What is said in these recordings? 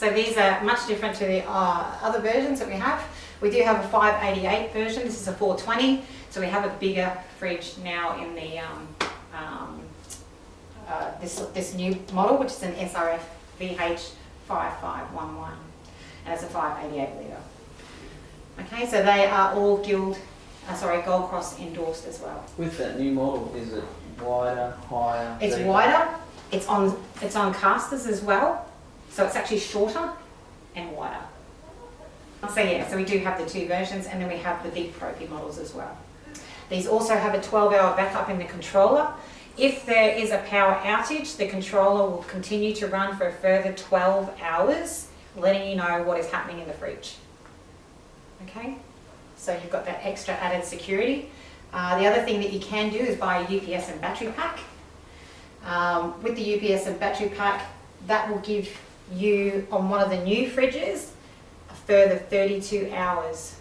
So these are much different to the other versions that we have. We do have a 588 version. This is a 420. So we have a bigger fridge now in the this new model, which is an SRFvh 5511, and it's a 588 litre. Okay, so they are all Gold Cross endorsed as well. With that new model, is it wider, higher? It's wider. It's on casters as well, so it's actually shorter and wider. So yeah, so we do have the two versions, and then we have the big Profi models as well. These also have a 12-hour backup in the controller. If there is a power outage, the controller will continue to run for a further 12 hours, letting you know what is happening in the fridge. Okay, so you've got that extra added security. The other thing that you can do is buy a UPS and battery pack. With the UPS and battery pack, that will give you, on one of the new fridges, a further 32 hours.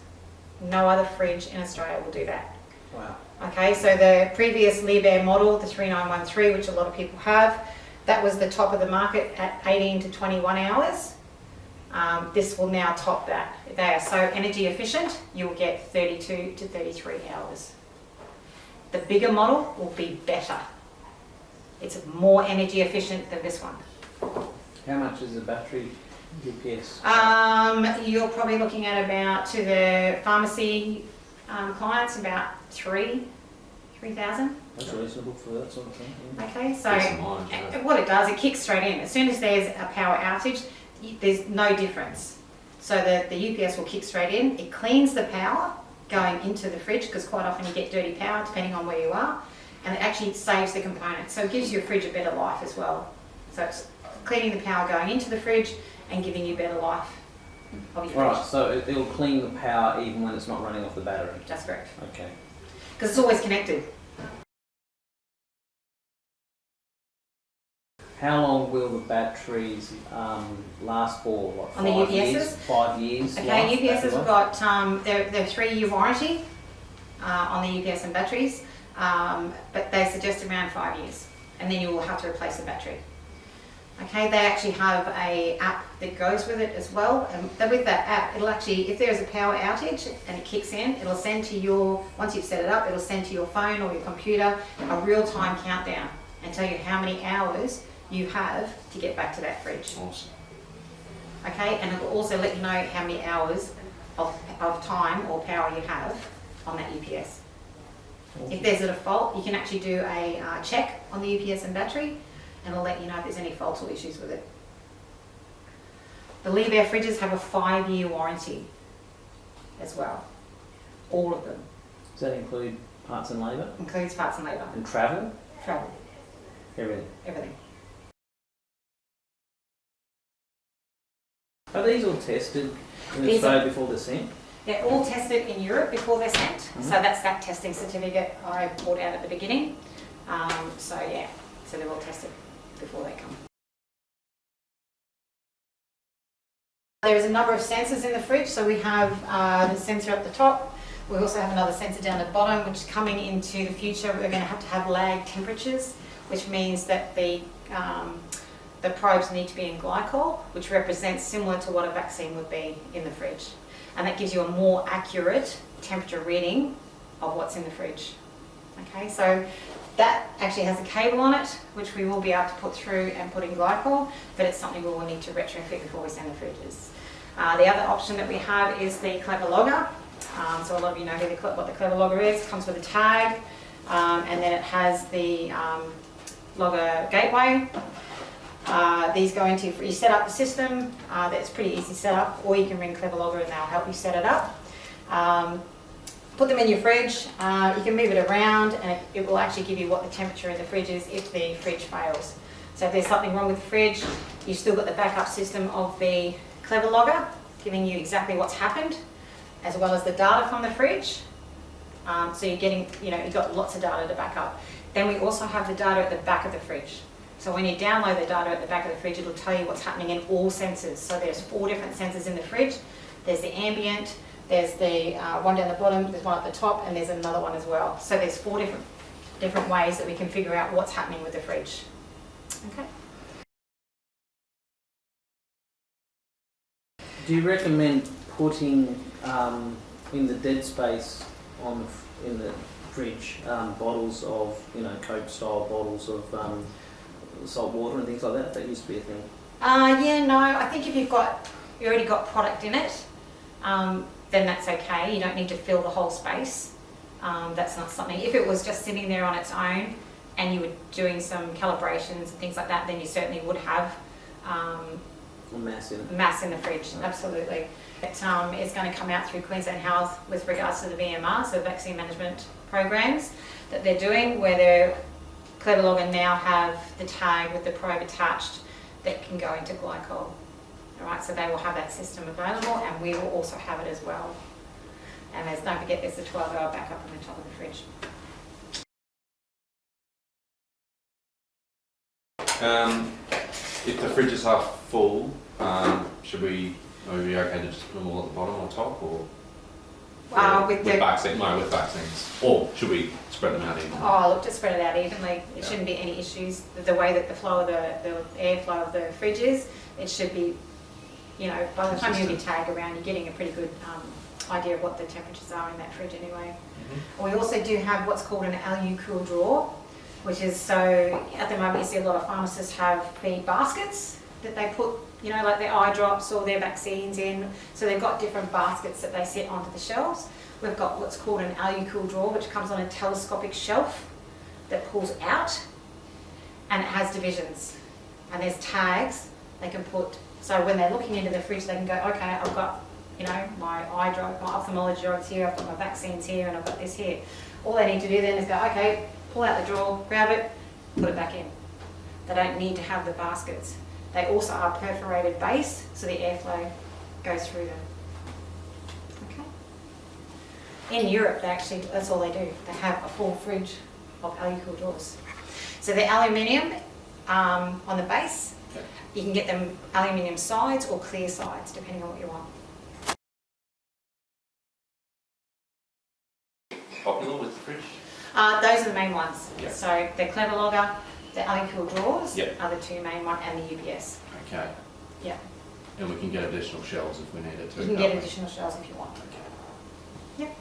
No other fridge in Australia will do that. Wow. Okay, so the previous Liebherr model, the 3913, which a lot of people have, that was the top of the market at 18 to 21 hours. This will now top that. They are so energy efficient, you'll get 32 to 33 hours. The bigger model will be better. It's more energy efficient than this one. How much is the battery UPS? You're probably looking at about, to the pharmacy clients, about 3,000. That's reasonable for that sort of thing. Yeah. Okay, so what it does, it kicks straight in. As soon as there's a power outage, there's no difference. So the UPS will kick straight in. It cleans the power going into the fridge, because quite often you get dirty power depending on where you are, and it actually saves the components. So it gives your fridge a better life as well. So it's cleaning the power going into the fridge and giving you better life of your fridge. Right, so it'll clean the power even when it's not running off the battery? That's correct. Okay. Because it's always connected. How long will the batteries last for? What, On the UPSs? Years, 5 years? Okay, UPSs have got they're 3-year warranty on the UPS and batteries, but they suggest around 5 years, and then you will have to replace the battery. Okay, they actually have an app that goes with it as well, and with that app, it'll actually, if there's a power outage and it kicks in, it'll send to your, once you've set it up, it'll send to your phone or your computer a real-time countdown and tell you how many hours you have to get back to that fridge. Awesome. Okay, and it will also let you know how many hours of time or power you have on that UPS. Awesome. If there's a fault, you can actually do a check on the UPS and battery, and it'll let you know if there's any faults or issues with it. The Liebherr fridges have a 5-year warranty as well. All of them. Does that include parts and labour? Includes parts and labour. And travel? Travel. Everything? Everything. Are these all tested in These Australia before they're sent? They're all tested in Europe before they're sent. So that's that testing certificate I brought out at the beginning. So yeah, so they're all tested before they come. There's a number of sensors in the fridge. So we have the sensor at the top. We also have another sensor down at the bottom, which is coming into the future. We're going to have lag temperatures, which means that the probes need to be in glycol, which represents similar to what a vaccine would be in the fridge. And that gives you a more accurate temperature reading of what's in the fridge. Okay, so that actually has a cable on it, which we will be able to put through and put in glycol, but it's something we will need to retrofit before we send the fridges. The other option that we have is the Clever Logger. So a lot of you know what the Clever Logger is. It comes with a tag, and then it has the Logger gateway. These go into, you set up the system, that's pretty easy to set up, or you can ring Clever Logger and they'll help you set it up. Put them in your fridge, you can move it around, and it will actually give you what the temperature in the fridge is if the fridge fails. So if there's something wrong with the fridge, you've still got the backup system of the Clever Logger, giving you exactly what's happened, as well as the data from the fridge. So you're getting, you've got lots of data to back up. Then we also have the data at the back of the fridge. So when you download the data at the back of the fridge, it'll tell you what's happening in all sensors. So there's 4 different sensors in the fridge. There's the ambient, there's the one down the bottom, there's one at the top, and there's another one as well. So there's 4 different ways that we can figure out what's happening with the fridge. Okay. Do you recommend putting in the dead space in the fridge bottles of, Coke style bottles of salt water and things like that? That used to be a thing. Yeah, no, I think if you already got product in it, then that's okay. You don't need to fill the whole space. That's not something, if it was just sitting there on its own and you were doing some calibrations and things like that, then you certainly would have mass in the fridge, absolutely. It is going to come out through Queensland Health with regards to the VMR, so vaccine management programs that they're doing, where Clever Logger now have the tag with the probe attached that can go into glycol. All right, so they will have that system available, and we will also have it as well. And don't forget, there's the 12-hour backup on the top of the fridge. If the fridge is half full, are we okay to just put them all at the bottom or top, or with vaccines, or should we spread them out evenly? Oh, look, just spread it out evenly. It shouldn't be any issues. The way that the flow of the airflow of the fridge is, it should be, by the time you do tag around, you're getting a pretty good idea of what the temperatures are in that fridge anyway. Mm-hmm. We also do have what's called an LU cool drawer, which is, so at the moment you see a lot of pharmacists have the baskets that they put, like their eye drops or their vaccines in. So they've got different baskets that they sit onto the shelves. We've got what's called an LU cool drawer, which comes on a telescopic shelf that pulls out, and it has divisions. And there's tags they can put, so when they're looking into the fridge, they can go, okay, I've got, my eye drop, my ophthalmology drugs here, I've got my vaccines here, and I've got this here. All they need to do then is go, okay, pull out the drawer, grab it, put it back in. They don't need to have the baskets. They also are perforated base, so the airflow goes through them. Okay. In Europe, that's all they do. They have a full fridge of alcohol drawers. So they're aluminium on the base. Okay. You can get them aluminium sides or clear sides, depending on what you want. Popular with the fridge? Those are the main ones. Yep. So the Clever Logger, the alcohol drawers yep. are the two main ones, and the UPS. Okay. Yeah. And we can get additional shelves if we needed to. You can get additional shelves if you want. Okay. Yep.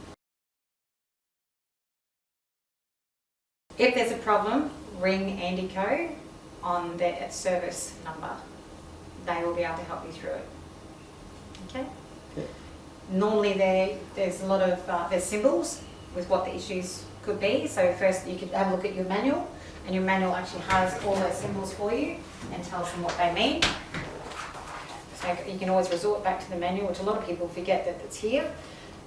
If there's a problem, ring Andy Co on their service number. They will be able to help you through it. Okay. Yep. Normally there's a lot of there's symbols with what the issues could be. So first you could have a look at your manual, and your manual actually has all those symbols for you and tells them what they mean. So you can always resort back to the manual, which a lot of people forget that it's here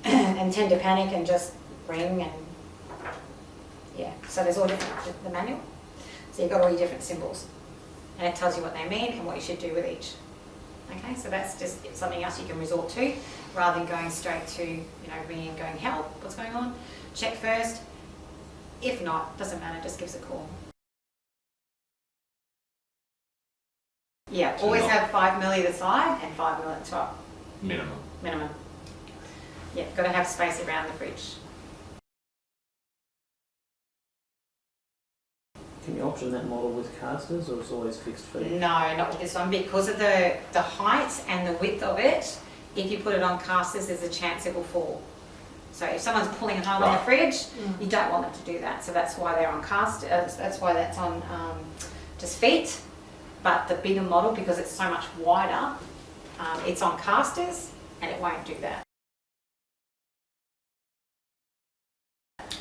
and tend to panic and just ring and so there's all different, the manual. So you've got all your different symbols, and it tells you what they mean and what you should do with each. Okay, so that's just something else you can resort to rather than going straight to, ringing and going, help, what's going on? Check first. If not, doesn't matter, just give us a call. Yeah, always have 5 ml either side and 5 ml at the top. Minimum. Yeah, got to have space around the fridge. Can you option that model with casters, or it's always fixed fee? No, not with this one, because of the height and the width of it. If you put it on casters, there's a chance it will fall. So if someone's pulling a hole in the fridge, you don't want them to do that. So that's why they're on casters. That's why that's on just feet. But the bigger model, because it's so much wider, it's on casters, and it won't do that.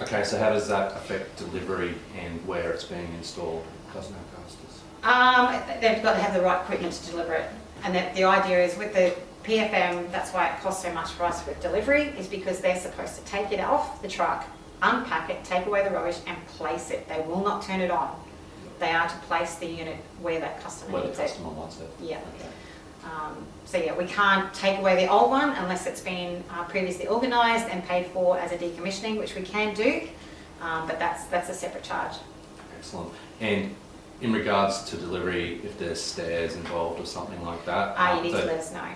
Okay, so how does that affect delivery and where it's being installed? Doesn't have casters? They've got to have the right equipment to deliver it. And the idea is with the PFM, that's why it costs so much for us for delivery, is because they're supposed to take it off the truck, unpack it, take away the rubbish, and place it. They will not turn it on. They are to place the unit where that customer needs it. Where the customer wants it. Yeah. Okay. So yeah, we can't take away the old one unless it's been previously organised and paid for as a decommissioning, which we can do, but that's a separate charge. Excellent. And in regards to delivery, if there's stairs involved or something like that, you need to let us know.